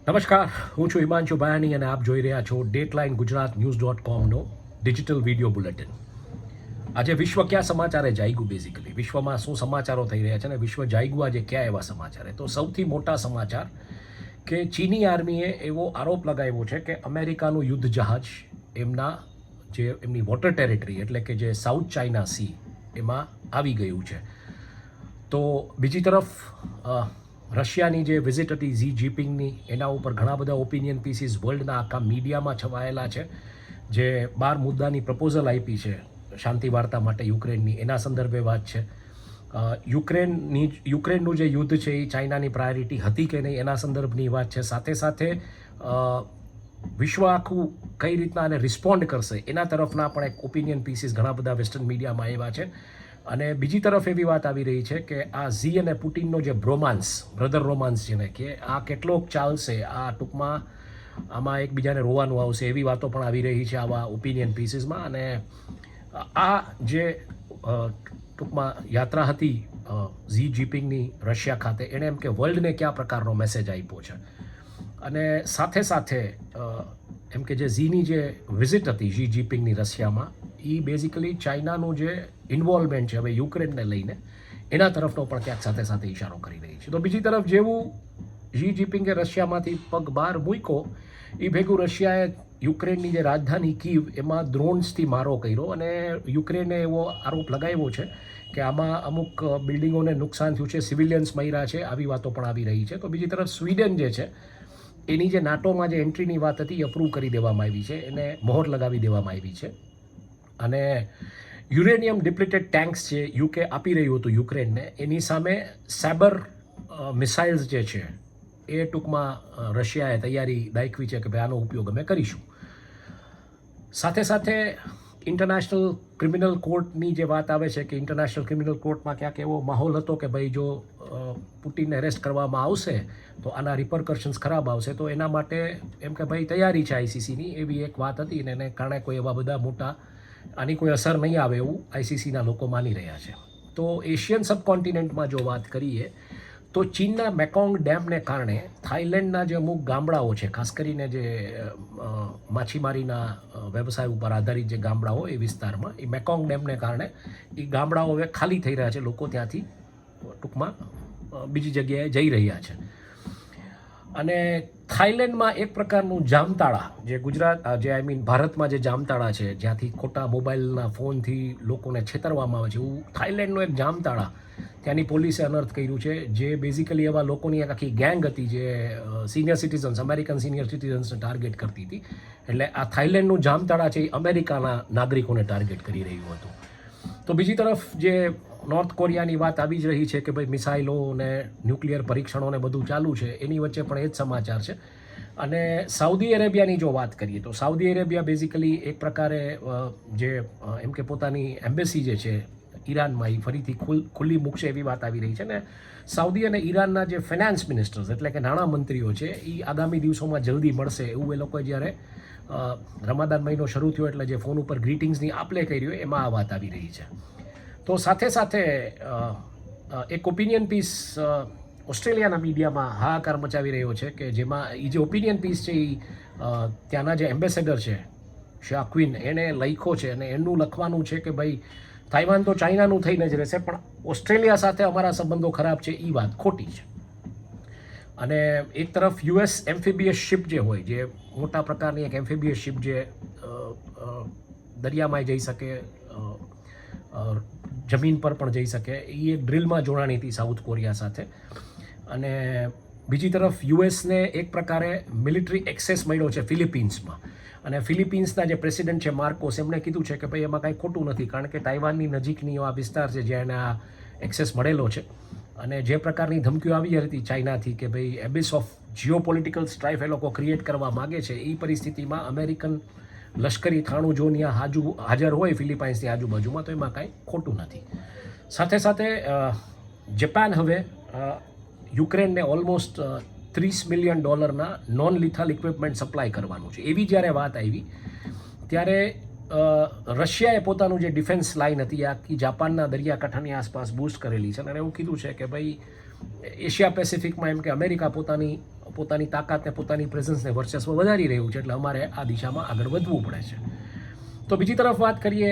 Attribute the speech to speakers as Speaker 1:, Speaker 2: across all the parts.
Speaker 1: નમસ્કાર, હું છું હિમાંશુ બાયાની અને આપ જોઈ રહ્યા છો ડેટલાઇન ગુજરાત ન્યૂઝ.comનો ડિજિટલ વિડીયો બુલેટિન. આજે વિશ્વ ક્યાં સમાચારે જાગ્યું? બેઝિકલી વિશ્વમાં શું સમાચારો થઈ રહ્યા છે અને વિશ્વ જાગ્યું આજે ક્યાં એવા સમાચાર? તો સૌથી મોટા સમાચાર કે ચીની આર્મીએ એવો આરોપ લગાવ્યો છે કે અમેરિકાનું યુદ્ધ જહાજ એમની વોટર ટેરિટરી એટલે કે જે સાઉથ ચાઇના સી એમાં આવી ગયું છે. તો બીજી તરફ રશિયાની જે વિઝિટ હતી ઝી જીપિંગની, એના ઉપર ઘણા બધા ઓપિનિયન પીસીસ વર્લ્ડના આખા મીડિયામાં છવાયેલા છે. જે 12 મુદ્દાની પ્રપોઝલ આપી છે શાંતિ વાર્તા માટે યુક્રેનની, એના સંદર્ભે વાત છે. યુક્રેનનું જે યુદ્ધ છે એ ચાઇનાની પ્રાયોરિટી હતી કે નહીં એના સંદર્ભની વાત છે. સાથે સાથે વિશ્વ આખું કઈ રીતના આને રિસ્પોન્ડ કરશે એના તરફના પણ એક ઓપિનિયન પીસીસ ઘણા બધા વેસ્ટર્ન મીડિયામાં આવ્યા છે. અને બીજી તરફ એવી વાત આવી રહી છે કે આ ઝી અને પુટિનનો જે બ્રોમાન્સ, બ્રધર રોમાન્સ જેને કે આ કેટલોક ચાલશે, આ ટૂંકમાં આમાં એકબીજાને રોવાનું આવશે, એવી વાતો પણ આવી રહી છે આવા ઓપિનિયન પીસીસમાં. અને આ જે ટૂંકમાં યાત્રા હતી ઝી જીપિંગની રશિયા ખાતે, એણે એમ કે વર્લ્ડને કયા પ્રકારનો મેસેજ આપ્યો છે. અને સાથે સાથે એમ કે જે ઝીની જે વિઝિટ હતી ઝી જીપિંગની રશિયામાં, એ બેઝિકલી ચાઇનાનું જે ઇન્વોલ્વમેન્ટ છે હવે યુક્રેનને લઈને એના તરફનો પણ ક્યાંક સાથે સાથે ઇશારો કરી રહી છે. તો બીજી તરફ જેવું ઝી જીપિંગે રશિયામાંથી પગ બહાર મૂક્યો એ ભેગું રશિયાએ યુક્રેનની જે રાજધાની કીવ એમાં ડ્રોન્સથી મારો કર્યો અને યુક્રેને એવો આરોપ લગાવ્યો છે કે આમાં અમુક બિલ્ડિંગોને નુકસાન થયું છે, સિવિલિયન્સ મર્યા છે, આવી વાતો પણ આવી રહી છે. તો બીજી તરફ સ્વીડન જે છે એની જે નાટોમાં જે એન્ટ્રીની વાત હતી એ અપ્રૂવ કરી દેવામાં આવી છે, એને મહોર લગાવી દેવામાં આવી છે. અને યુરેનિયમ ડિપ્લીટેડ ટેન્ક્સ જે યુકે આપી રહ્યું હતું યુક્રેનને, એની સામે સેબર મિસાઇલ્સ જે છે એ ટૂંકમાં રશિયાએ તૈયારી દાખવી છે કે ભાઈ આનો ઉપયોગ અમે કરીશું. સાથે સાથે ઇન્ટરનેશનલ ક્રિમિનલ કોર્ટની જે વાત આવે છે કે ઇન્ટરનેશનલ ક્રિમિનલ કોર્ટમાં ક્યાંક એવો માહોલ હતો કે ભાઈ જો પુટિનને એરેસ્ટ કરવામાં આવશે તો આના રિપરકશન્સ ખરાબ આવશે, તો એના માટે એમ કે ભાઈ તૈયારી છે આઈસીસીની, એવી એક વાત હતી. અને એને કારણે કોઈ એવા બધા મોટા આની કોઈ અસર નહીં આવે એવું આઈસીસીના લોકો માની રહ્યા છે. તો એશિયન સબકોન્ટિનેન્ટમાં જો વાત કરીએ તો ચીનના મેકોંગ ડેમને કારણે થાઈલેન્ડના જે અમુક ગામડાઓ છે, ખાસ કરીને જે માછીમારીના વ્યવસાય ઉપર આધારિત જે ગામડાઓ એ વિસ્તારમાં, એ મેકોંગ ડેમને કારણે એ ગામડાઓ હવે ખાલી થઈ રહ્યા છે, લોકો ત્યાંથી ટૂંકમાં બીજી જગ્યાએ જઈ રહ્યા છે. અને થાઈલેન્ડમાં એક પ્રકારનું જામતાળા, જે ભારતમાં જે જામતાળા છે જ્યાંથી ખોટા મોબાઈલના ફોનથી લોકોને છેતરવામાં આવે છે, એવું થાઈલેન્ડનું એક જામતાળા ત્યાંની પોલીસે અનર્થ કર્યું છે. જે બેઝિકલી એવા લોકોની એક આખી ગેંગ હતી જે સિનિયર સિટીઝન્સ, અમેરિકન સિનિયર સિટીઝન્સને ટાર્ગેટ કરતી હતી. એટલે આ થાઈલેન્ડનું જામતાળા છે એ અમેરિકાના નાગરિકોને ટાર્ગેટ કરી રહ્યું હતું. તો બીજી તરફ જે નોર્થ કોરિયાની વાત આવી જ રહી છે કે ભાઈ મિસાઇલો ને ન્યુક્લિયર પરીક્ષણોને બધું ચાલુ છે, એની વચ્ચે પણ એ જ સમાચાર છે. અને સાઉદી અરેબિયાની જો વાત કરીએ તો સાઉદી અરેબિયા બેઝિકલી એક પ્રકારે જે એમ કે પોતાની એમ્બેસી જે છે ઈરાનમાં એ ફરીથી ખુલ્લી મૂકશે એવી વાત આવી રહી છે. ને સાઉદી અને ઈરાનના જે ફાઇનાન્સ મિનિસ્ટર્સ એટલે કે નાણાં મંત્રીઓ છે એ આગામી દિવસોમાં જલ્દી મળશે એવું એ લોકોએ જ્યારે રમાદાન મહિનો શરૂ થયો એટલે જે ફોન ઉપર ગ્રીટિંગ્સની આપલે કરી હોય એમાં આ વાત આવી રહી છે. તો સાથે સાથે એક ઓપિનિયન પીસ ઓસ્ટ્રેલિયાના મીડિયામાં હાહાકાર મચાવી રહ્યો છે કે જેમાં એ જે ઓપિનિયન પીસ છે એ ત્યાંના જે એમ્બેસેડર છે શાહ ક્વીન, એણે લખ્યો છે અને એનું લખવાનું છે કે ભાઈ તાઇવાન તો ચાઇનાનું થઈને જ રહેશે, પણ ઓસ્ટ્રેલિયા સાથે અમારા સંબંધો ખરાબ છે, એ વાત ખોટી છે. અને એક તરફ યુએસ એમ્ફિબિયસ શિપ જે હોય, જે મોટા પ્રકારની એક એમ્ફિબિયસ શિપ જે દરિયામાં જઈ શકે, જમીન પર પણ જઈ શકે, એ એક ડ્રિલમાં જોડાણી હતી સાઉથ કોરિયા સાથે. અને બીજી તરફ યુએસને એક પ્રકારે મિલિટરી એક્સેસ મળ્યો છે ફિલિપિન્સમાં. અને ફિલિપિન્સના જે પ્રેસિડેન્ટ છે માર્કોસ, એમણે કીધું છે કે ભાઈ એમાં કાંઈ ખોટું નથી, કારણ કે તાઇવાનની નજીકની આ વિસ્તાર છે જ્યાં એને આ એક્સેસ મળેલો છે. અને જે પ્રકારની ધમકીઓ આવી હતી ચાઇનાથી કે ભાઈ એબિસ ઓફ જીઓપોલિટિકલ સ્ટ્રાઇફ એ લોકો ક્રિએટ કરવા માગે છે, એ પરિસ્થિતિમાં અમેરિકન લશ્કરી થાણું જો ત્યાં હાજર હોય ફિલિપાઇન્સની આજુબાજુમાં તો એમાં કાંઈ ખોટું નથી. સાથે સાથે જાપાન હવે યુક્રેનને almost $30 million non lethal equipment supply કરવાનું છે. એવી જ્યારે વાત આવી ત્યારે રશિયાએ પોતાનું જે ડિફેન્સ લાઇન હતી આખી જાપાનના દરિયાકાંઠાની આસપાસ બૂસ્ટ કરેલી છે અને એવું કીધું છે કે ભાઈ એશિયા પેસિફિકમાં એમ કે અમેરિકા પોતાની પોતાની તાકાતને પોતાની પ્રેઝન્સને વર્ચસ્વ વધારી રહ્યું છે, એટલે અમારે આ દિશામાં આગળ વધવું પડે છે. તો બીજી તરફ વાત કરીએ,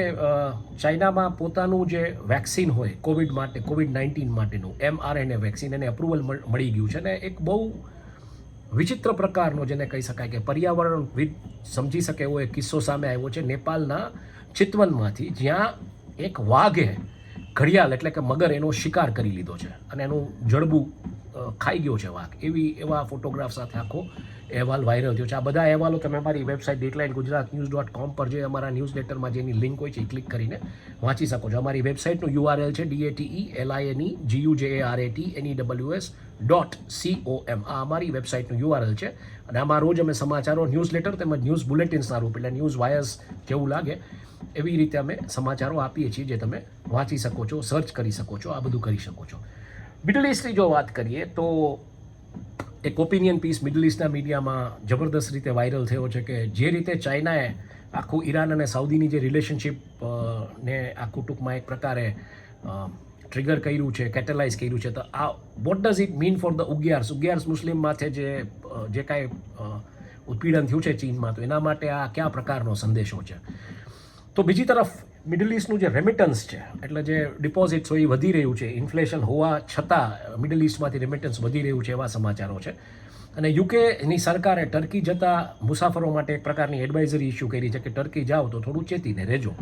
Speaker 1: ચાઇનામાં પોતાનું જે વેક્સિન હોય કોવિડ-19 માટેનું mRNA વેક્સિન, એને અપ્રુવલ મળી ગયું છે. અને એક બહુ વિચિત્ર પ્રકારનો જેને કહી શકાય કે પર્યાવરણવિદ સમજી શકે એવો એક કિસ્સો સામે આવ્યો છે નેપાળના ચિતવનમાંથી, જ્યાં એક વાઘે ઘડિયાળ એટલે કે મગર એનો શિકાર કરી લીધો છે અને એનું જડબું ખાઈ ગયો છે વાઘ. એવા ફોટોગ્રાફ સાથે આખો અહેવાલ વાયરલ થયો છે. આ બધા અહેવાલો તમે અમારી વેબસાઇટ DatelineGujaratNews.com પર જે અમારા ન્યૂઝલેટરમાં જેની લિંક હોય છે એ ક્લિક કરીને વાંચી શકો છો. અમારી વેબસાઇટનું URL છે DATELINEGUJARATNEWS.com. આ અમારી વેબસાઇટનું URL છે અને આમાં રોજ અમે સમાચારો, ન્યૂઝલેટર તેમજ ન્યૂઝ બુલેટિન્સના રૂપ એટલે ન્યૂઝ વાયર્સ જેવું લાગે એવી રીતે અમે સમાચારો આપીએ છીએ, જે તમે વાંચી શકો છો, સર્ચ કરી શકો છો, આ બધું કરી શકો છો. મિડલ ઇસ્ટની જો વાત કરીએ તો એક ઓપિનિયન પીસ મિડલ ઇસ્ટના મીડિયામાં જબરદસ્ત રીતે વાયરલ થયો છે કે જે રીતે ચાઇનાએ આખું ઈરાન અને સાઉદીની જે રિલેશનશિપ ને આખું ટૂંકમાં એક પ્રકારે ટ્રિગર કર્યું છે, કેટેલાઇઝ કર્યું છે. તો આ what does it mean for the Uyghurs Muslim માથે જે કાંઈ ઉત્પીડન થયું છે ચીનમાં, તો એના માટે આ કયા પ્રકારનો સંદેશો છે? તો બીજી તરફ મિડલ ઇસ્ટનું જે રેમિટન્સ છે એટલે જે ડિપોઝિટ્સ હોય એ વધી રહ્યું છે. ઇન્ફ્લેશન હોવા છતાં મિડલ ઇસ્ટમાંથી રેમિટન્સ વધી રહ્યું છે એવા સમાચારો છે. અને યુકેની સરકારે ટર્કી જતા મુસાફરો માટે એક પ્રકારની એડવાઇઝરી ઇસ્યુ કરી છે કે ટર્કી જાઓ તો થોડું ચેતીને રહેજો.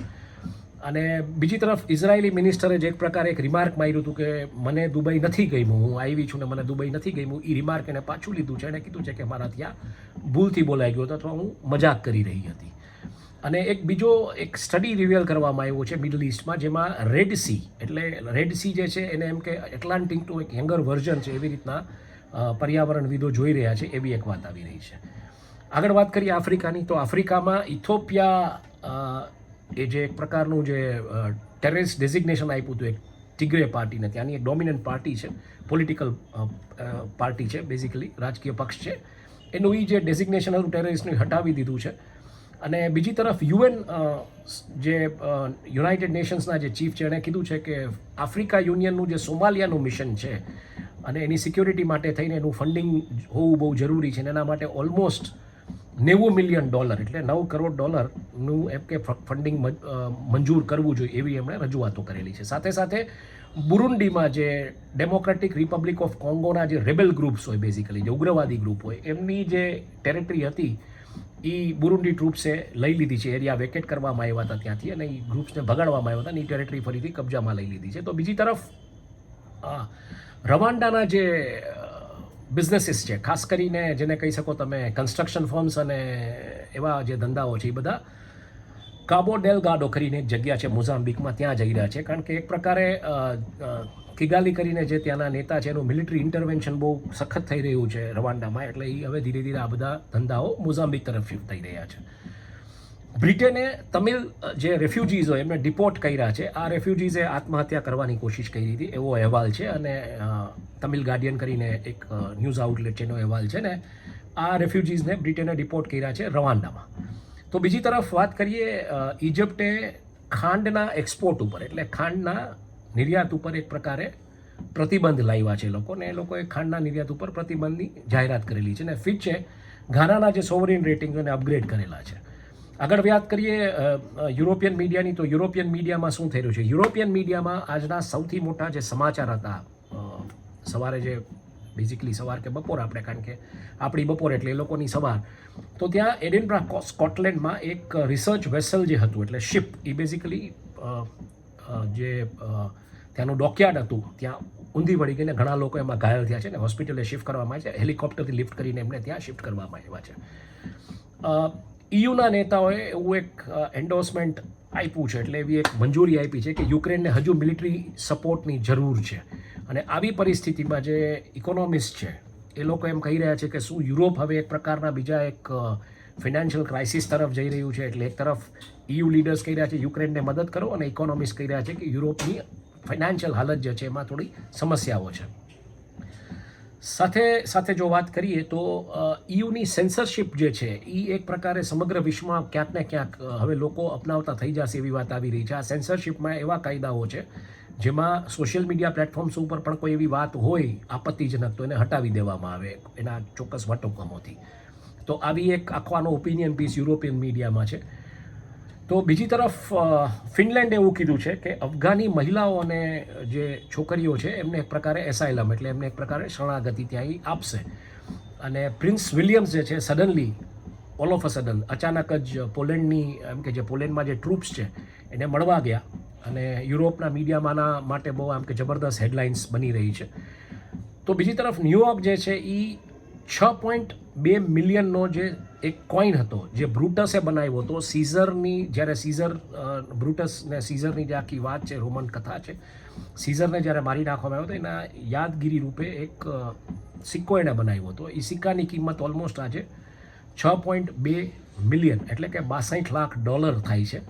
Speaker 1: અને બીજી તરફ ઇઝરાયેલી મિનિસ્ટરે જે એક પ્રકારે એક રિમાર્ક માર્યું હતું કે મને દુબઈ નથી ગમ્યું, હું આવી છું ને મને દુબઈ નથી ગમ્યું, એ રિમાર્ક એને પાછું લીધું છે. એણે કીધું છે કે મારા ત્યાં ભૂલથી બોલાઈ ગયો હતો અથવા હું મજાક કરી રહી હતી. અને એક બીજો એક સ્ટડી રિવીલ કરવામાં આવ્યો છે મિડલ ઇસ્ટમાં, જેમાં રેડ સી જે છે એને એમ કે એટલાન્ટિકનું એક યંગર વર્ઝન છે એવી રીતના પર્યાવરણવિદો જોઈ રહ્યા છે, એવી એક વાત આવી રહી છે. આગળ વાત કરીએ આફ્રિકાની, તો આફ્રિકામાં ઇથોપિયા એ જે એક પ્રકારનું જે ટેરરિસ્ટ ડેઝિગ્નેશન આપ્યું હતું એક ટિગ્રે પાર્ટીને, ત્યાંની એક ડોમિનન્ટ પાર્ટી છે, પોલિટિકલ પાર્ટી છે, બેઝિકલી રાજકીય પક્ષ છે, એનું એ જે ડેઝિગ્નેશન હતું ટેરરિસ્ટનું હટાવી દીધું છે. અને બીજી તરફ UN જે યુનાઇટેડ નેશન્સના જે ચીફ છે એણે કીધું છે કે આફ્રિકા યુનિયનનું જે સોમાલિયાનું મિશન છે અને એની સિક્યોરિટી માટે થઈને એનું ફંડિંગ હોવું બહુ જરૂરી છે. અને એના માટે ઓલમોસ્ટ $90 મિલિયન એટલે $9 કરોડનું એમ કે ફંડિંગ મંજૂર કરવું જોઈએ એવી એમણે રજૂઆતો કરેલી છે. સાથે સાથે બુરુંડીમાં જે ડેમોક્રેટિક રિપબ્લિક ઓફ કોંગોના જે રેબેલ ગ્રુપ્સ હોય, બેઝિકલી જે ઉગ્રવાદી ગ્રુપ હોય, એમની જે ટેરેટરી હતી એ બુરુંડી ટ્રૂપ્સે લઈ લીધી છે. એરિયા વેકેટ કરવામાં આવ્યા હતા ત્યાંથી અને એ ગ્રુપ્સને ભગાડવામાં આવ્યા હતા અને એ ટેરેટરી ફરીથી કબજામાં લઈ લીધી છે. તો બીજી તરફ રવાંડાના જે બિઝનેસીસ છે, ખાસ કરીને જેને કહી શકો તમે કન્સ્ટ્રક્શન ફર્મ્સ અને એવા જે ધંધાઓ છે, એ બધા કાબો ડેલગાડો કરીને એક જગ્યા છે મોઝામ્બિકમાં, ત્યાં જઈ રહ્યા છે. કારણ કે એક પ્રકારે કિગાલી કરીને જે ત્યાંના નેતા છે એનું મિલિટરી ઇન્ટરવેન્શન બહુ સખત થઈ રહ્યું છે રવાંડામાં, એટલે એ હવે ધીરે ધીરે આ બધા ધંધાઓ મોઝામ્બિક તરફ શિફ્ટ થઈ રહ્યા છે. બ્રિટેને તમિલ જે રેફ્યુજીઝ હોય એમને ડિપોર્ટ કર્યા છે. આ રેફ્યુજીઝે આત્મહત્યા કરવાની કોશિશ કરી હતી એવો અહેવાલ છે અને તમિલ ગાર્ડિયન કરીને એક ન્યૂઝ આઉટલેટ છે એનો અહેવાલ છે ને આ રેફ્યુજીઝને બ્રિટેને ડિપોર્ટ કર્યા છે રવાંડામાં. તો બીજી તરફ વાત કરીએ, ઇજિપ્ટે ખાંડના એક્સપોર્ટ ઉપર એટલે ખાંડના નિર્યાત ઉપર એક પ્રકારે પ્રતિબંધ લાવ્યા છે લોકોને. એ લોકોએ ખાંડના નિર્યાત ઉપર પ્રતિબંધની જાહેરાત કરેલી છે અને ફિચે ઘાનાના જે સોવરિન રેટિંગ્સને અપગ્રેડ કરેલા છે. આગળ વાત કરીએ યુરોપિયન મીડિયાની, તો યુરોપિયન મીડિયામાં શું થઈ રહ્યું છે? યુરોપિયન મીડિયામાં આજના સૌથી મોટા જે સમાચાર હતા સવારે, જે બેઝિકલી સવાર કે બપોર આપણે, કારણ કે આપણી બપોર એટલે એ લોકોની સવાર, તો ત્યાં એડિનબ્રા સ્કોટલેન્ડમાં એક રિસર્ચ વેસલ જે હતું એટલે શિપ, એ બેઝિકલી જે ત્યાંનું ડોકયાર્ડ હતું ત્યાં ઊંધી વળી ગઈને ઘણા લોકો એમાં ઘાયલ થયા છે ને હોસ્પિટલે શિફ્ટ કરવામાં આવે છે. હેલિકોપ્ટરથી લિફ્ટ કરીને એમને ત્યાં શિફ્ટ કરવામાં આવ્યા છે. EUના નેતાઓએ એવું એક એન્ડોર્સમેન્ટ આપ્યું છે, એટલે એવી એક મંજૂરી આપી છે કે યુક્રેનને હજુ મિલિટરી સપોર્ટની જરૂર છે. અને આવી પરિસ્થિતિમાં જે ઇકોનોમિસ્ટ છે એ લોકો એમ કહી રહ્યા છે કે શું યુરોપ હવે એક પ્રકારના બીજા એક ફિનાન્શિયલ ક્રાઇસિસ તરફ જઈ રહ્યું છે? એટલે એક તરફ EU લીડર્સ કહી રહ્યા છે યુક્રેનને મદદ કરો અને ઇકોનોમિસ્ટ કહી રહ્યા છે કે યુરોપની ફાઇનાન્શિયલ હાલત જે છે એમાં થોડી સમસ્યાઓ છે. સાથે સાથે જો વાત કરીએ તો EUની સેન્સરશિપ જે છે એ એક પ્રકારે સમગ્ર વિશ્વમાં ક્યાંક ને ક્યાંક હવે લોકો અપનાવતા થઈ જશે એવી વાત આવી રહી છે. આ સેન્સરશિપમાં એવા કાયદાઓ છે જેમાં સોશિયલ મીડિયા પ્લેટફોર્મ્સ ઉપર પણ કોઈ એવી વાત હોય આપત્તિજનક તો એને હટાવી દેવામાં આવે એના ચોક્કસ વટહુકમોથી. તો આવી એક આખો આનો ઓપિનિયન પીસ યુરોપિયન મીડિયામાં છે. તો બીજી તરફ ફિનલેન્ડે એવું કીધું છે કે અફઘાની મહિલાઓ અને જે છોકરીઓ છે એમને એક પ્રકારે એસાઇલમ એટલે એમને એક પ્રકારે શરણાગતિ ત્યાં આપશે. અને પ્રિન્સ વિલિયમ્સ જે છે suddenly all of a sudden અચાનક જ પોલેન્ડની એમ કે જે પોલેન્ડમાં જે ટ્રૂપ્સ છે એને મળવા ગયા અને યુરોપના મીડિયામાં આના માટે બહુ આમ કે જબરદસ્ત હેડલાઇન્સ બની રહી છે. તો બીજી તરફ ન્યૂયોર્ક જે છે એ 6.2 મિલિયનનો જે એક કોઈન હતો જે બ્રુટસે બનાવ્યો હતો સીઝરની, જ્યારે બ્રુટસ ને સીઝરની જે આખી વાત છે, રોમન કથા છે, સીઝરને જ્યારે મારી નાખવામાં આવ્યો હતો એના યાદગીરી રૂપે એક સિક્કો એણે બનાવ્યો હતો. એ સિક્કાની કિંમત ઓલમોસ્ટ આજે 6.2 મિલિયન એટલે કે $62 લાખ થાય છે.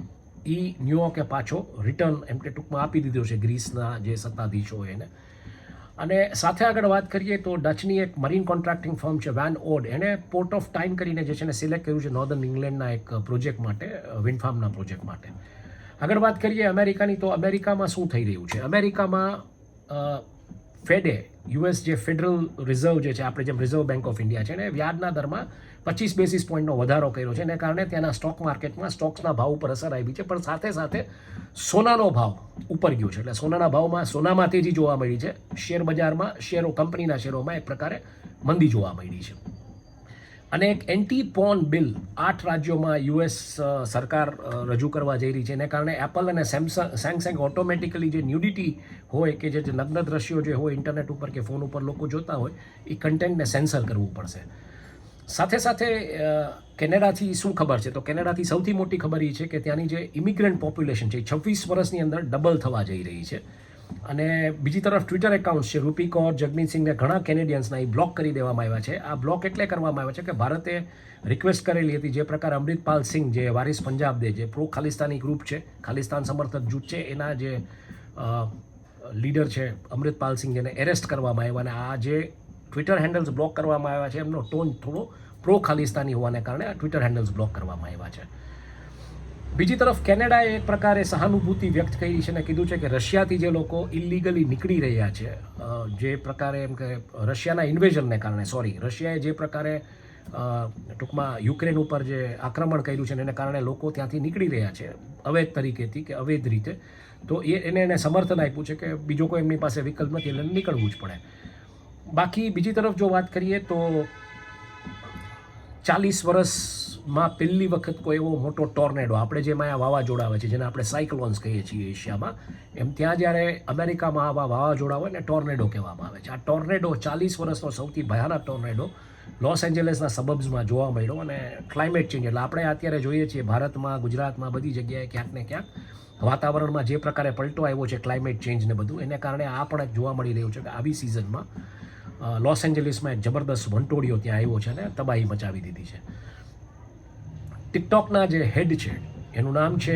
Speaker 1: એ ન્યૂયોર્કે પાછો રિટર્ન એમ કે ટૂંકમાં આપી દીધો છે ગ્રીસના જે સત્તાધીશો એને. અને સાથે આગળ વાત કરીએ તો ડચની એક મરીન કોન્ટ્રાક્ટિંગ ફર્મ છે વેન ઓડ, એણે પોર્ટ ઓફ ટાઈમ કરીને જે છે ને સિલેક્ટ કર્યું છે નોર્ધન ઇંગ્લેન્ડના એક પ્રોજેક્ટ માટે, વિન્ડ ફાર્મના પ્રોજેક્ટ માટે. આગળ વાત કરીએ અમેરિકાની, તો અમેરિકામાં શું થઈ રહ્યું છે. અમેરિકામાં ફેડે, યુએસ જે ફેડરલ રિઝર્વ જે છે, આપણે જેમ રિઝર્વ બેંક ઓફ ઇન્ડિયા છે, એને વ્યાજના દરમાં 25 બેસિસ પોઈન્ટનો વધારો કર્યો છે. એને કારણે ત્યાંના સ્ટોક માર્કેટમાં સ્ટોક્સના ભાવ ઉપર અસર આવી છે, પણ સાથે સાથે સોનાનો ભાવ ઉપર ગયો છે. એટલે સોનાના ભાવમાં, સોનામાં તેજી જોવા મળી છે. શેર બજારમાં શેરો, કંપનીના શેરોમાં એક પ્રકારે મંદી જોવા મળી છે. અને એક એન્ટી પોર્ન બિલ 8 રાજ્યોમાં યુએસ સરકાર રજૂ કરવા જઈ રહી છે. એને કારણે એપલ અને સેમસંગ ઓટોમેટિકલી જે ન્યુડિટી હોય કે જે નગ્ન દ્રશ્યો જે હોય ઇન્ટરનેટ ઉપર કે ફોન ઉપર લોકો જોતા હોય એ કન્ટેન્ટને સેન્સર કરવું પડશે. સાથે સાથે કેનેડાથી શું ખબર છે, તો કેનેડાથી સૌથી મોટી ખબર એ છે કે ત્યાંની જે ઇમિગ્રન્ટ પોપ્યુલેશન છે એ 26 વર્ષની અંદર ડબલ થવા જઈ રહી છે. અને બીજી તરફ ટ્વિટર એકાઉન્ટ્સ છે રૂપી કૌર, જગમીત સિંહને ઘણા કેનેડિયન્સના એ બ્લોક કરી દેવામાં આવ્યા છે. આ બ્લોક એટલે કરવામાં આવ્યા છે કે ભારતે રિક્વેસ્ટ કરેલી હતી, જે પ્રકારે અમૃતપાલ સિંહ જે વારિસ પંજાબ દે, જે પ્રો ખાલિસ્તાની ગ્રુપ છે, ખાલિસ્તાન સમર્થક જૂથ છે, એના જે લીડર છે અમૃતપાલ સિંહ, જેને એરેસ્ટ કરવામાં આવ્યા અને આ જે ટ્વિટર હેન્ડલ્સ બ્લોક કરવામાં આવ્યા છે એમનો ટોન થોડો પ્રો ખાલિસ્તાની હોવાને કારણે આ ટ્વિટર હેન્ડલ્સ બ્લોક કરવામાં આવ્યા છે. બીજી તરફ કેનેડાએ એક પ્રકારે સહાનુભૂતિ વ્યક્ત કરી છે અને કીધું છે કે રશિયાથી જે લોકો ઇલીગલી નીકળી રહ્યા છે, જે પ્રકારે એમ કે રશિયાના ઇન્વેઝનને કારણે, રશિયાએ જે પ્રકારે ટૂંકમાં યુક્રેન ઉપર જે આક્રમણ કર્યું છે એને કારણે લોકો ત્યાંથી નીકળી રહ્યા છે અવૈધ તરીકેથી કે અવૈધ રીતે, તો એને સમર્થન આપ્યું છે કે બીજો કોઈ એમની પાસે વિકલ્પ નથી એટલે નીકળવું જ પડે. બાકી બીજી તરફ જો વાત કરીએ તો 40 વર્ષમાં પહેલી વખત કોઈ એવો મોટો ટોર્નેડો, આપણે જેમાં આ વાવાઝોડા આવે છે જેને આપણે સાયક્લોન્સ કહીએ છીએ એશિયામાં, એમ ત્યાં જ્યારે અમેરિકામાં આવા વાવાઝોડા હોય ને ટોર્નેડો કહેવામાં આવે છે. આ ટોર્નેડો 40 વર્ષનો સૌથી ભયાનક ટોર્નેડો લોસ એન્જલસના સબબ્સમાં જોવા મળ્યો. અને ક્લાઇમેટ ચેન્જ એટલે આપણે અત્યારે જોઈએ છીએ ભારતમાં, ગુજરાતમાં, બધી જગ્યાએ ક્યાંક ને ક્યાંક વાતાવરણમાં જે પ્રકારે પલટો આવ્યો છે ક્લાઇમેટ ચેન્જ ને બધું, એને કારણે આ પણ એક જોવા મળી રહ્યું છે કે આવી સિઝનમાં લોસ એન્જલિસમાં એક જબરદસ્ત વંટોળિયો ત્યાં આવ્યો છે અને તબાહી મચાવી દીધી છે. ટિકટોકના જે હેડ છે એનું નામ છે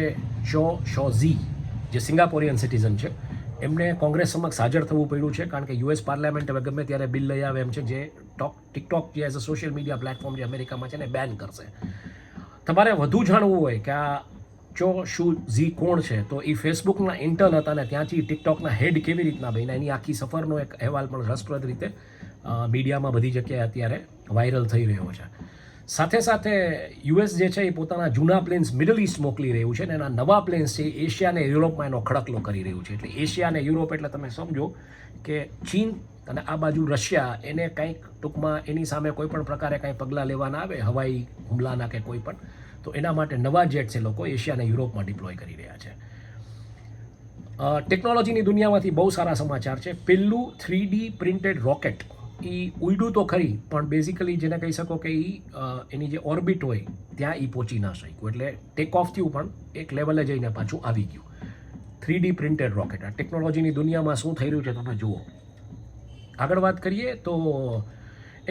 Speaker 1: ચો શોઝી, જે સિંગાપોરિયન સિટીઝન છે. એમને કોંગ્રેસ સમક્ષ હાજર થવું પડ્યું છે કારણ કે યુએસ પાર્લામેન્ટ હવે ગમે ત્યારે બિલ લઈ આવે એમ છે જે ટિકટોક જે as a social media platform જે અમેરિકામાં છે ને બેન કરશે. તમારે વધુ જાણવું હોય કે આ ચો શૂઝી કોણ છે તો એ ફેસબુકના ઇન્ટર્ન હતા અને ત્યાંથી ટિકટોકના હેડ કેવી રીતના બન્યા એની આખી સફરનો એક અહેવાલ પણ રસપ્રદ રીતે મીડિયામાં બધી જગ્યાએ અત્યારે વાયરલ થઈ રહ્યો છે. સાથે સાથે યુએસ જે છે એ પોતાના જૂના પ્લેન્સ મિડલ ઇસ્ટ મોકલી રહ્યું છે અને એના નવા પ્લેન્સ છે એશિયા અને યુરોપમાં એનો ખડકલો કરી રહ્યું છે. એટલે એશિયા અને યુરોપ એટલે તમે સમજો કે ચીન અને આ બાજુ રશિયા, એને કંઈક ટૂંકમાં એની સામે કોઈ પણ પ્રકારે કંઈ પગલાં લેવાના આવે હવાઈ હુમલાના કે કોઈ પણ, તો એના માટે નવા જેટ્સ એ લોકો એશિયા અને યુરોપમાં ડિપ્લોય કરી રહ્યા છે. ટેકનોલોજીની દુનિયામાંથી બહુ સારા સમાચાર છે. પહેલું 3D પ્રિન્ટેડ રોકેટ એ ઉડ્યું તો ખરી પણ બેઝિકલી જેને કહી શકો કે એની જે ઓર્બિટ હોય ત્યાં એ પહોંચી ના શક્યું, એટલે ટેક ઓફ થયું પણ એક લેવલે જઈને પાછું આવી ગયું. 3D printed rocket. આ ટેકનોલોજીની દુનિયામાં શું થઈ રહ્યું છે તમે જુઓ. આગળ વાત કરીએ તો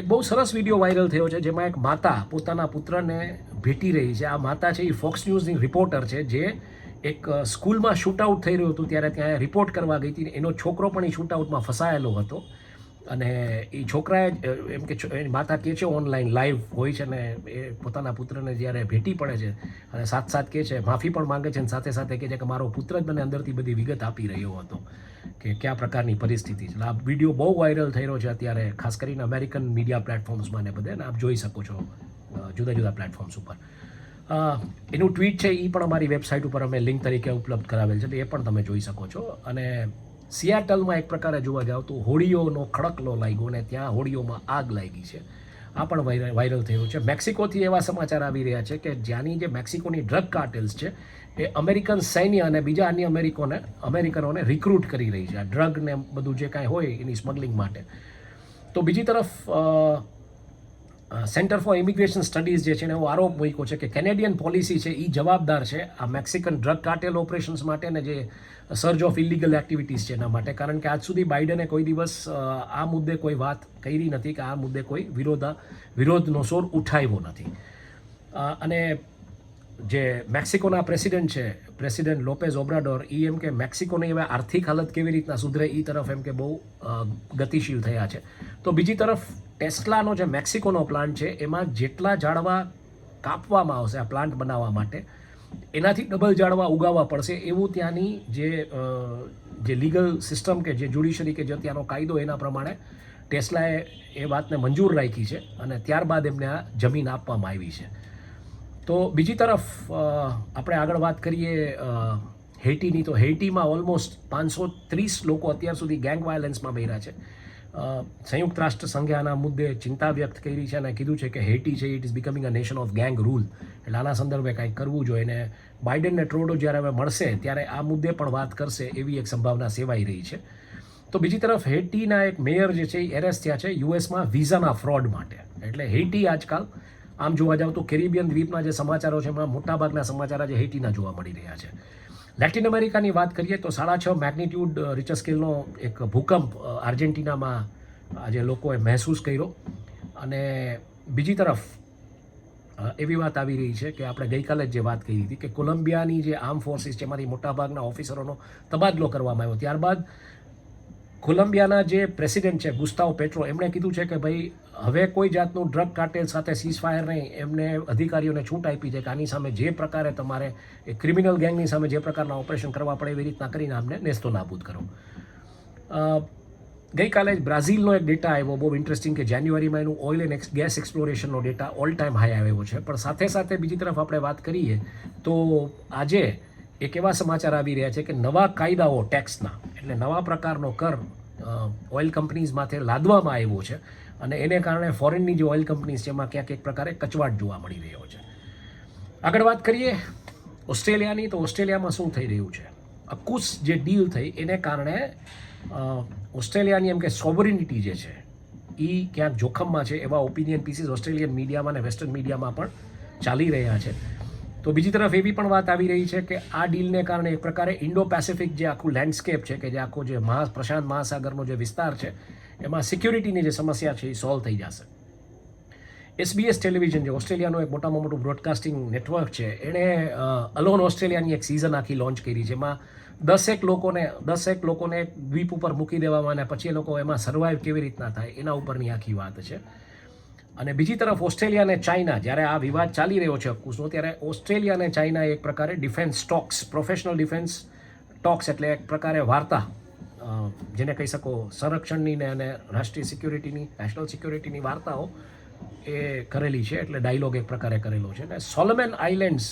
Speaker 1: એક બહુ સરસ વિડીયો વાયરલ થયો છે જેમાં એક માતા પોતાના પુત્રને ભેટી રહી છે. આ માતા છે એ ફોક્સ ન્યૂઝની રિપોર્ટર છે જે એક સ્કૂલમાં શૂટઆઉટ થઈ રહ્યું હતું ત્યારે ત્યાં રિપોર્ટ કરવા ગઈ હતી. એનો છોકરો પણ એ શૂટઆઉટમાં ફસાયેલો હતો અને એ છોકરાએ એમ કે એની માતા કહે છે ઓનલાઈન લાઈવ હોય છે ને એ પોતાના પુત્રને જ્યારે ભેટી પડે છે અને સાથ કહે છે, માફી પણ માંગે છે અને સાથે સાથે કહે છે કે મારો પુત્ર જ મને અંદરથી બધી વિગત આપી રહ્યો હતો કે કયા પ્રકારની પરિસ્થિતિ છે. આ વિડીયો બહુ વાયરલ થઈ રહ્યો છે અત્યારે, ખાસ કરીને અમેરિકન મીડિયા પ્લેટફોર્મ્સમાં ને બધે, અને આપ જોઈ શકો છો જુદા જુદા પ્લેટફોર્મ્સ ઉપર. એનું ટ્વીટ છે એ પણ અમારી વેબસાઇટ ઉપર અમે લિંક તરીકે ઉપલબ્ધ કરાવેલ છે, એ પણ તમે જોઈ શકો છો. અને સિયાટલમાં એક પ્રકારે જોવા જાવ તો હોડીઓનો ખડકલો લાગ્યો અને ત્યાં હોડીઓમાં આગ લાગી છે. આ પણ વાયરલ થયું છે. મેક્સિકોથી એવા સમાચાર આવી રહ્યા છે કે જ્યાંની જે મેક્સિકોની ડ્રગ કાર્ટેલ્સ છે એ અમેરિકન સૈન્ય અને બીજા અન્ય અમેરિકનોને રિક્રુટ કરી રહી છે આ ડ્રગ ને બધું જે કાંઈ હોય એની સ્મગલિંગ માટે. તો બીજી તરફ સેન્ટર ફોર ઇમિગ્રેશન સ્ટડીઝ જે છે એનો આરોપ મૂક્યો છે કે કેનેડિયન પોલિસી છે એ જવાબદાર છે આ મેક્સિકન ડ્રગ કાર્ટેલ ઓપરેશન્સ માટે ને જે સર્જ ઓફ ઇલિગલ એક્ટિવિટીઝ છે એના માટે, કારણ કે આજ સુધી બાઇડને કોઈ દિવસ આ મુદ્દે કોઈ વાત કરી નથી કે આ મુદ્દે કોઈ વિરોધનો સોર ઉઠાવ્યો નથી. અને જે મેક્સિકોના પ્રેસિડેન્ટ છે, પ્રેસિડેન્ટ લોપેઝ ઓબ્રાડોર, એ એમ કે મેક્સિકોની હવે આર્થિક હાલત કેવી રીતના સુધરે એ તરફ એમ કે બહુ ગતિશીલ થયા છે. તો બીજી તરફ ટેસ્લાનો જે મેક્સિકોનો પ્લાન્ટ છે એમાં જેટલા ઝાડવા કાપવામાં આવશે આ પ્લાન્ટ બનાવવા માટે એનાથી ડબલ ઝાડવા ઉગાવવા પડશે એવું ત્યાંની જે લીગલ સિસ્ટમ કે જે જ્યુડિશરી કે જે ત્યાંનો કાયદો એના પ્રમાણે ટેસ્લાએ એ વાતને મંજૂર રાખી છે અને ત્યારબાદ એમને આ જમીન આપવામાં આવી છે. તો બીજી તરફ આપણે આગળ વાત કરીએ હેઇટીની, તો હેઇટીમાં ઓલમોસ્ટ 530 લોકો અત્યાર સુધી ગેંગ વાયલન્સમાં બહેરા છે. સંયુક્ત રાષ્ટ્ર સંઘે આના મુદ્દે ચિંતા વ્યક્ત કરી છે અને કીધું છે કે હેઇટી છે it is becoming a nation of gang rule, એટલે આના સંદર્ભે કાંઈક કરવું જોઈએ. અને બાઇડન ને ટ્રુડો જ્યારે હવે મળશે ત્યારે આ મુદ્દે પણ વાત કરશે એવી એક સંભાવના સેવાઈ રહી છે. તો બીજી તરફ હેઇટીના એક મેયર જે છે એ એરેસ્ટ થયા છે યુએસમાં વિઝાના ફ્રોડ માટે. એટલે હેઇટી આજકાલ આમ જોવા જાવ તો કેરિબિયન દ્વીપના જે સમાચારો છે એમાં મોટાભાગના સમાચાર આજે હેઇટીના જોવા મળી રહ્યા છે. લેટિન અમેરિકાની વાત કરીએ તો 6.5 મેગ્નિટ્યુડ રિચર સ્કેલનો એક ભૂકંપ આર્જેન્ટિનામાં આજે લોકોએ મહેસૂસ કર્યો. અને બીજી તરફ એવી વાત આવી રહી છે કે આપણે ગઈકાલે જ જે વાત કરી હતી કે કોલંબિયાની જે આર્મ ફોર્સિસ છે એમાંથી મોટાભાગના ઓફિસરોનો તબાદલો કરવામાં આવ્યો. ત્યારબાદ કોલંબિયાના જે પ્રેસિડેન્ટ છે ગુસ્તાવો પેટ્રો, એમણે કીધું છે કે ભાઈ હવે કોઈ જાતનું ડ્રગ કાર્ટેલ સાથે સીઝફાયર નહીં, એમને અધિકારીઓને છૂટ આપી છે કે આની સામે જે પ્રકારે તમારે એ ક્રિમિનલ ગેંગની સામે જે પ્રકારના ઓપરેશન કરવા પડે એવી રીતના કરીને આમને નેસ્તો નાબૂદ કરો. ગઈકાલે જ બ્રાઝિલનો એક ડેટા આવ્યો બહુ ઇન્ટરેસ્ટિંગ કે જાન્યુઆરીમાં એનું ઓઇલ એન્ડ ગેસ એક્સપ્લોરેશનનો ડેટા ઓલ ટાઈમ હાઈ આવ્યો છે. પણ સાથે સાથે બીજી તરફ આપણે વાત કરીએ તો આજે એક એવા સમાચાર આવી રહ્યા છે કે નવા કાયદાઓ ટેક્સના, એટલે નવા પ્રકારનો કર ઓઇલ કંપનીઝ માથે લાદવામાં આવ્યો છે અને એને કારણે ફોરેનની જે ઓઇલ કંપનીઝ છે એમાં ક્યાંક એક પ્રકારે કચવાટ જોવા મળી રહ્યો છે. આગળ વાત કરીએ ઓસ્ટ્રેલિયાની, તો ઓસ્ટ્રેલિયામાં શું થઈ રહ્યું છે. અકુસ જે ડીલ થઈ એને કારણે ઓસ્ટ્રેલિયાની એમ કે સોવરિનિટી જે છે એ ક્યાંક જોખમમાં છે એવા ઓપિનિયન પીસીસ ઓસ્ટ્રેલિયન મીડિયામાં અને વેસ્ટર્ન મીડિયામાં પણ ચાલી રહ્યા છે. તો બીજી તરફ એવી પણ વાત આવી રહી છે કે આ ડીલને કારણે એક પ્રકારે ઇન્ડો પેસિફિક જે આખું લેન્ડસ્કેપ છે કે જે આખો જે પ્રશાંત મહાસાગરનો જે વિસ્તાર છે એમાં સિક્યુરિટીની જે સમસ્યા છે એ સોલ્વ થઈ જશે. SBS ટેલિવિઝન જે ઓસ્ટ્રેલિયાનો એક મોટામાં મોટું બ્રોડકાસ્ટિંગ નેટવર્ક છે એણે અલોન ઓસ્ટ્રેલિયાની એક સિઝન આખી લોન્ચ કરી છે. એમાં 10 લોકોને એક દ્વીપ ઉપર મૂકી દેવામાં અને પછી એ લોકો એમાં સર્વાઈવ કેવી રીતના થાય એના ઉપરની આખી વાત છે. અને બીજી તરફ ઓસ્ટ્રેલિયા અને ચાઇના, જ્યારે આ વિવાદ ચાલી રહ્યો છે અક્કુસનો, ત્યારે ઓસ્ટ્રેલિયા અને ચાઇના એક પ્રકારે defence talks, professional defence talks એટલે એક પ્રકારે વાર્તા જેને કહી શકો સંરક્ષણની ને અને રાષ્ટ્રીય સિક્યુરિટીની, નેશનલ સિક્યુરિટીની વાર્તાઓ એ કરેલી છે. એટલે ડાયલોગ એક પ્રકારે કરેલો છે. અને સોલોમન આઇલેન્ડ્સ,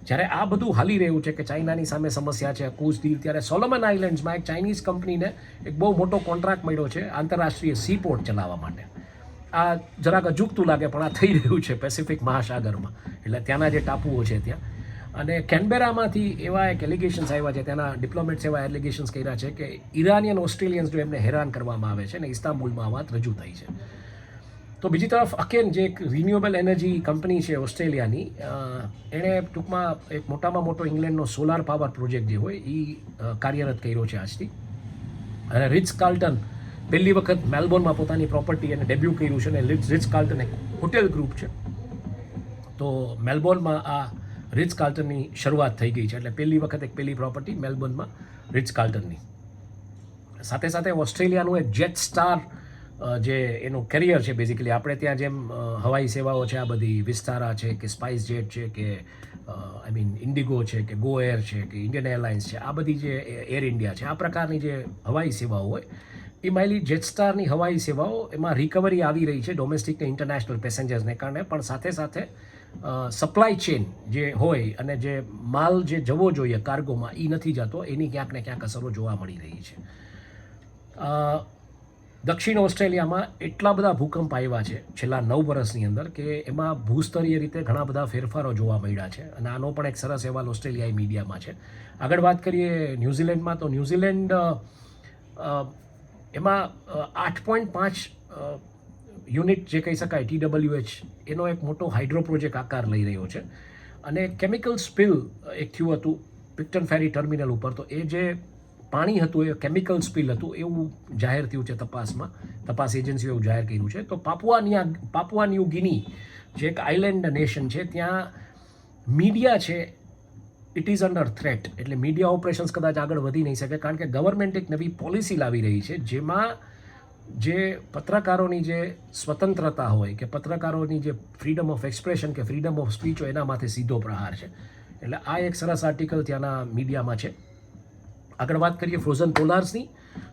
Speaker 1: જ્યારે આ બધું હાલી રહ્યું છે કે ચાઇનાની સામે સમસ્યા છે અકુસ ડીલ, ત્યારે સોલોમન આઇલેન્ડ્સમાં એક ચાઇનીઝ કંપનીને એક બહુ મોટો કોન્ટ્રાક્ટ મળ્યો છે આંતરરાષ્ટ્રીય સી પોર્ટ ચલાવવા માટે. આ જરાક અજુગતું લાગે પણ આ થઈ રહ્યું છે પેસિફિક મહાસાગરમાં, એટલે ત્યાંના જે ટાપુઓ છે ત્યાં. અને કેનબેરામાંથી એવા એક એલિગેશન્સ આવ્યા છે, ત્યાંના ડિપ્લોમેટ્સ એવા એલિગેશન્સ કર્યા છે કે ઇરાનિયન ઓસ્ટ્રેલિયન્સ જો એમને હેરાન કરવામાં આવે છે ને ઇસ્તાંબુલમાં આ વાત રજૂ થઈ છે. તો બીજી તરફ અકેન જે એક રિન્યુએબલ એનર્જી કંપની છે ઓસ્ટ્રેલિયાની, એણે ટૂંકમાં એક મોટામાં મોટો ઇંગ્લેન્ડનો સોલાર પાવર પ્રોજેક્ટ જે હોય એ કાર્યરત કર્યો છે આજથી. અને રિચ કાર્લ્ટન પહેલી વખત મેલબોર્નમાં પોતાની પ્રોપર્ટી અને ડેબ્યુ કર્યું છે. અને રિચ કાર્લ્ટન એક હોટેલ ગ્રુપ છે, તો મેલબોર્નમાં આ રિચ કાર્લ્ટનની શરૂઆત થઈ ગઈ છે. એટલે પહેલી વખત એક પહેલી પ્રોપર્ટી મેલબોર્નમાં રિચ કાર્લ્ટનની. સાથે સાથે ઓસ્ટ્રેલિયાનું એક જેટ સ્ટાર જે એનું કેરિયર છે બેઝિકલી આપણે ત્યાં જેમ હવાઈ સેવાઓ છે, આ બધી વિસ્તારા છે કે સ્પાઇસ જેટ છે કે આઈ મીન ઇન્ડિગો છે કે ગો એર છે કે ઇન્ડિયન એરલાઇન્સ છે, આ બધી જે એર ઇન્ડિયા છે, આ પ્રકારની જે હવાઈ સેવાઓ હોય એ માયલી જેટસ્ટારની હવાઈ સેવાઓ એમાં રિકવરી આવી રહી છે ડોમેસ્ટિક ને ઇન્ટરનેશનલ પેસેન્જર્સને કારણે, પણ સાથે સાથે સપ્લાય ચેન જે હોય અને જે માલ જે જવો જોઈએ કાર્ગોમાં એ નથી જતો, એની ક્યાંક ને ક્યાંક અસરો જોવા મળી રહી છે. દક્ષિણ ઓસ્ટ્રેલિયામાં એટલા બધા ભૂકંપ આવ્યા છે છેલ્લા 9 વર્ષની અંદર કે એમાં ભૂસ્તરીય રીતે ઘણા બધા ફેરફારો જોવા મળ્યા છે અને આનો પણ એક સરસ અહેવાલ ઓસ્ટ્રેલિયાઈ મીડિયામાં છે. આગળ વાત કરીએ ન્યૂઝીલેન્ડમાં, તો ન્યૂઝીલેન્ડ એમાં 8.5 યુનિટ જે કહી શકાય TWH એનો એક મોટો હાઇડ્રો પ્રોજેક્ટ આકાર લઈ રહ્યો છે અને કેમિકલ સ્પિલ એક થયું હતું પિક્ટન ફેરી ટર્મિનલ ઉપર, તો એ જે પાણી હતું એ કેમિકલ સ્પિલ હતું એવું જાહેર થયું છે તપાસમાં, તપાસ એજન્સીઓ એવું જાહેર કર્યું છે. તો પાપુઆ ન્યૂ ગિની જે એક આઇલેન્ડ નેશન છે, ત્યાં મીડિયા છે ઇટ ઇઝ અંડર થ્રેટ, એટલે મીડિયા ઓપરેશન્સ કદાચ આગળ વધી નહીં શકે કારણ કે ગવર્મેન્ટ એક નવી પોલિસી લાવી રહી છે જેમાં જે પત્રકારોની જે સ્વતંત્રતા હોય કે પત્રકારોની જે ફ્રીડમ ઓફ એક્સપ્રેશન કે ફ્રીડમ ઓફ સ્પીચ હોય એના માથે સીધો પ્રહાર છે. એટલે આ એક સરસ આર્ટિકલ ત્યાંના મીડિયામાં છે. આગળ વાત કરીએ ફ્રોઝન પોલાર્સની,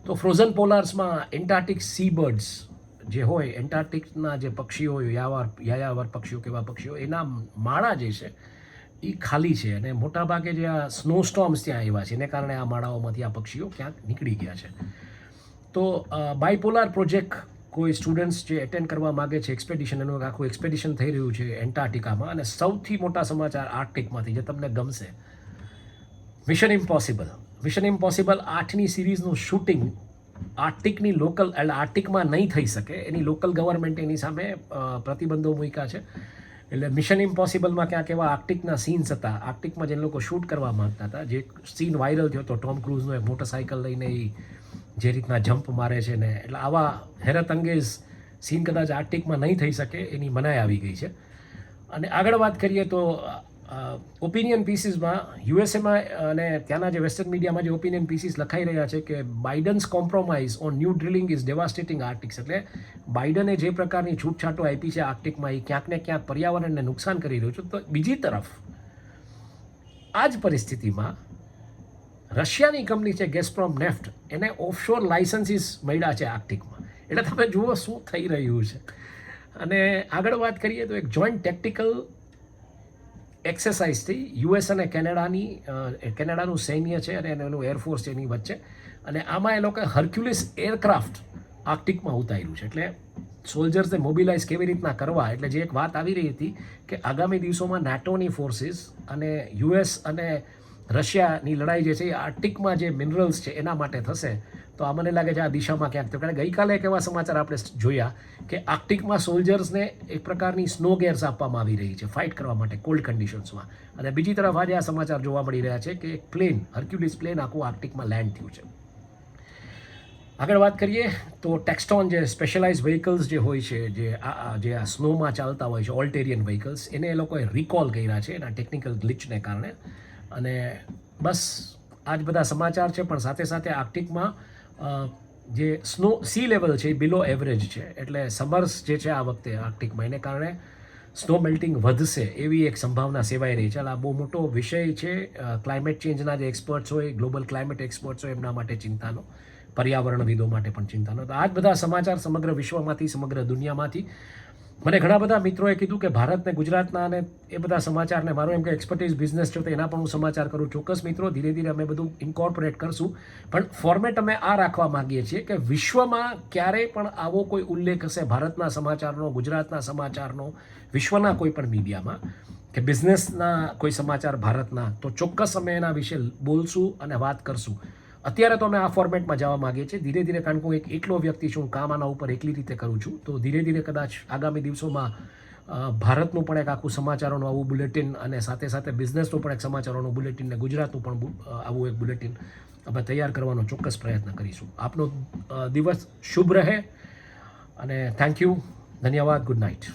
Speaker 1: તો ફ્રોઝન પોલાર્સમાં એન્ટાર્ટિક સી બર્ડ્સ જે હોય, એન્ટાર્ટિકના જે પક્ષીઓ હોય, યાયાવર પક્ષીઓ કેવા પક્ષીઓ, એના માળા જે છે એ ખાલી છે અને મોટાભાગે જે આ સ્નો સ્ટોર્મ્સ ત્યાં આવ્યા છે એને કારણે આ માળાઓમાંથી આ પક્ષીઓ ક્યાંક નીકળી ગયા છે. તો બાયપોલાર પ્રોજેક્ટ કોઈ સ્ટુડન્ટ્સ જે એટેન્ડ કરવા માગે છે એક્સપેડિશન, એનું આખું એક્સપેડિશન થઈ રહ્યું છે એન્ટાર્ટિકામાં. અને સૌથી મોટા સમાચાર આર્કટિકમાંથી જે તમને ગમશે, મિશન ઇમ્પોસિબલ 8ની સિરીઝનું શૂટિંગ આર્કટિકની લોકલ, એટલે આર્કટિકમાં નહીં થઈ શકે, એની લોકલ ગવર્મેન્ટ એની સામે પ્રતિબંધો મૂક્યા છે. એટલે મિશન ઇમ્પોસિબલમાં ક્યાંક એવા આર્કટિકના સીન્સ હતા, આર્કટિકમાં જે લોકો શૂટ કરવા માંગતા હતા, જે સીન વાયરલ થયો હતો ટોમ ક્રૂઝનો એક મોટરસાઇકલ લઈને એ જે રીતના જમ્પ મારે છે ને, એટલે આવા હેરત અંગેઝ સીન કદાચ આર્કટિકમાં નહીં થઈ શકે એની મનાઈ આવી ગઈ છે. અને આગળ વાત કરીએ તો ઓપિનિયન પીસીસમાં યુએસએમાં અને ત્યાંના જે વેસ્ટર્ન મીડિયામાં જે ઓપિનિયન પીસીસ લખાઈ રહ્યા છે કે Biden's compromise on new drilling is devastating Arctic's, એટલે બાઇડને જે પ્રકારની છૂટછાટો આપી છે આર્કટિકમાં એ ક્યાંક ને ક્યાંક પર્યાવરણને નુકસાન કરી રહ્યું છે. તો બીજી તરફ આ જ પરિસ્થિતિમાં રશિયાની કંપની છે ગેઝપ્રોમ નેફ્ટ, એને ઓફશોર લાઇસન્સીસ મળ્યા છે આર્કટિકમાં. એટલે તમે જુઓ શું થઈ રહ્યું છે. અને આગળ વાત કરીએ તો એક જોઈન્ટ ટેક્ટિકલ એક્સરસાઇઝથી યુએસ અને કેનેડાનું સૈન્ય છે અને એનું એરફોર્સ છે એની વચ્ચે, અને આમાં એ લોકોએ હર્ક્યુલિસ એરક્રાફ્ટ આર્કટિકમાં ઉતાર્યું છે. એટલે સોલ્જર્સને મોબિલાઇઝ કેવી રીતના કરવા, એટલે જે એક વાત આવી રહી હતી કે આગામી દિવસોમાં નેટોની ફોર્સિસ અને યુએસ અને રશિયાની લડાઈ જે છે એ આર્કટિકમાં જે મિનરલ્સ છે એના માટે થશે. તો આ મને લાગે છે આ દિશામાં ક્યાંક તો, કારણ કે ગઈકાલે એક એવા સમાચાર આપણે જોયા કે આર્કટિકમાં સોલ્જર્સને એક પ્રકારની સ્નો ગેર્સ આપવામાં આવી રહી છે ફાઇટ કરવા માટે કોલ્ડ કન્ડિશન્સમાં. અને બીજી તરફ આજે આ સમાચાર જોવા મળી રહ્યા છે કે એક પ્લેન, હર્ક્યુલિસ પ્લેન આખું આર્કટિકમાં લેન્ડ થયું છે. આગળ વાત કરીએ તો ટેક્સ્ટોન જે સ્પેશિયલાઇઝ વ્હીકલ્સ જે હોય છે, જે આ સ્નોમાં ચાલતા હોય છે, ઓલ્ટેરિયન વ્હીકલ્સ, એને એ લોકોએ રિકોલ કર્યા છે એના ટેકનિકલ ગ્લિચને કારણે. અને બસ આ જ બધા સમાચાર છે, પણ સાથે સાથે આર્કટિકમાં જે સી લેવલ છે એ બિલો એવરેજ છે, એટલે સમર્સ જે છે આ વખતે આર્કટિકમાં એને કારણે સ્નો મેલ્ટિંગ વધશે એવી એક સંભાવના સેવાઈ રહી છે. આ બહુ મોટો વિષય છે. ક્લાઇમેટ ચેન્જના જે એક્સપર્ટ્સ હોય, ગ્લોબલ ક્લાઇમેટ એક્સપર્ટ્સ હોય, એમના માટે ચિંતાનો, પર્યાવરણવિદો માટે પણ ચિંતાનો. તો આ જ બધા સમાચાર સમગ્ર વિશ્વમાંથી, સમગ્ર દુનિયામાંથી. મને ઘણા બધા મિત્રોએ કીધું કે ભારતને, ગુજરાતના અને એ બધા સમાચારને, મારો એમ કે એક્સપર્ટીઝ બિઝનેસ છે તો એના પણ હું સમાચાર કરું. ચોક્કસ મિત્રો, ધીરે ધીરે અમે બધું ઇન્કોર્પોરેટ કરશું, પણ ફોર્મેટ અમે આ રાખવા માગીએ છીએ કે વિશ્વમાં ક્યારેય પણ આવો કોઈ ઉલ્લેખ હશે ભારતના સમાચારનો, ગુજરાતના સમાચારનો, વિશ્વના કોઈ પણ મીડિયામાં કે બિઝનેસના કોઈ સમાચાર ભારતના, તો ચોક્કસ અમે એના વિશે બોલશું અને વાત કરશું. અત્યારે તો અમે આ ફોર્મેટમાં જવા માગીએ છીએ. ધીરે ધીરે, કારણ કે હું એક એકલો વ્યક્તિ છું, કામ આના ઉપર એકલી રીતે કરું છું, તો ધીરે ધીરે કદાચ આગામી દિવસોમાં ભારતનું પણ એક આખું સમાચારોનું આવું બુલેટિન અને સાથે સાથે બિઝનેસનું પણ એક સમાચારોનું બુલેટિન ને ગુજરાતનું પણ આવું એક બુલેટિન આપણે તૈયાર કરવાનો ચોક્કસ પ્રયત્ન કરીશું. આપનો દિવસ શુભ રહે અને થેન્ક યુ, ધન્યવાદ, ગુડ નાઇટ.